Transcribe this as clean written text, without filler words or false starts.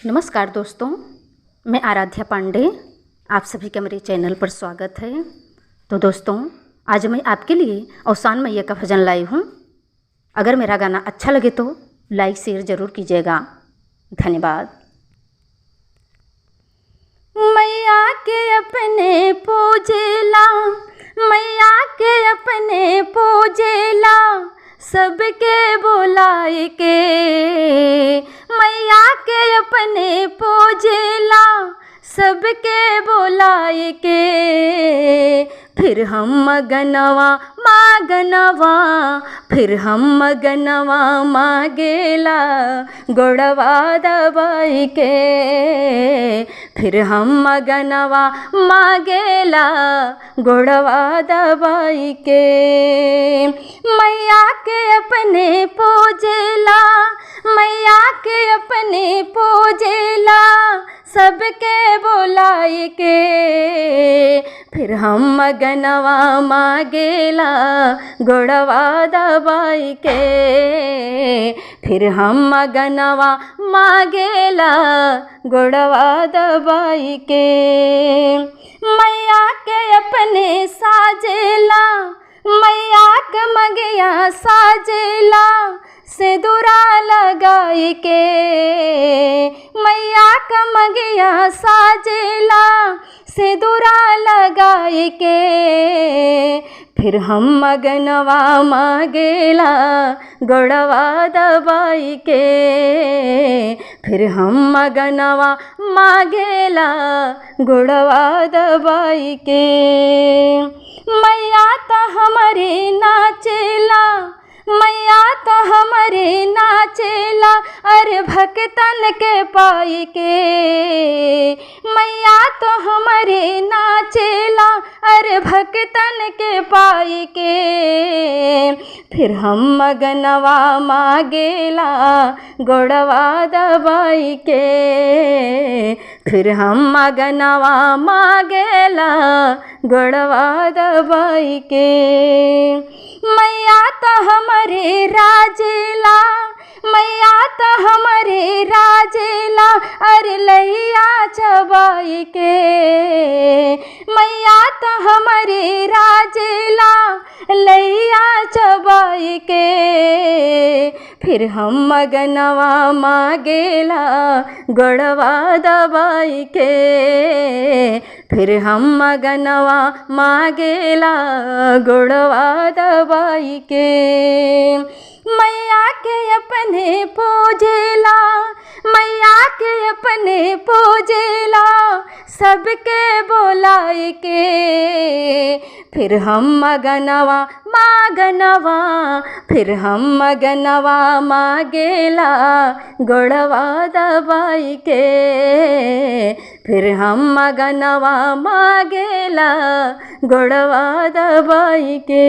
नमस्कार दोस्तों, मैं आराध्या पांडे, आप सभी का मेरे चैनल पर स्वागत है। तो दोस्तों, आज मैं आपके लिए औसान मैया का भजन लाई हूँ। अगर मेरा गाना अच्छा लगे तो लाइक शेयर ज़रूर कीजिएगा। धन्यवाद। मैया के अपने पूजेला, मैया के अपने पूजेला, सबके बुलाए के। मैया के अपने पूजेला, सबके बुलाए के। फिर हम मगनवा मागनवा, फिर हम मगनवा मागेला, गोड़वा दबाई के। फिर हम मगनवा मागेला, गोड़वा दबाई के। मैया के अपने पूजेला, मैया के अपने पूजेला, सबके बुलाए के। फिर हम मगनवा मागेला, गोड़वा दबाई के। फिर हम मगनवा मागेला, गोड़वा दबाई के। मैया के अपने साजेला, मैया के मगिया साजेला, सिंदूरा लगाई के। मैया का मगिया साजेला, सिंदूरा लगाई के। फिर हम मगनवा मागेला, गोड़वा दबाई के। फिर हम मगनवा मागेला, गोड़वा दबाई के। मैया तो हमारे नाचेला, मैया तो हमारे नाचेला, अरे भक्तन के पाई के। मैया तो हमारे नाचेला, अरे भक्तन के पाई के। फिर हम मगनवा मागेला, गोड़वा दबाई के। फिर हम मगनवा मागेला, गोड़वा दबाई के। मैया तो हमारे राजेला, मैया तो हमारे राजेला, अरे लैया चबाई के। मैया तो हमारे राजेला, लैया चबाई के। फिर हम मगनवा मागेला, गोड़वा दबाई के। फिर हम मगनवा मागेला, गोड़वा दबाई के। मैया के अपने पूजेला, मैया के अपने पूजेला, सबके बुलाए के। फिर हम मगनवा मागनवा, फिर हम मगनवा मागेला, गोड़वा दबाई के। फिर हम मगनवा मागेला, गोड़वा दबाई के।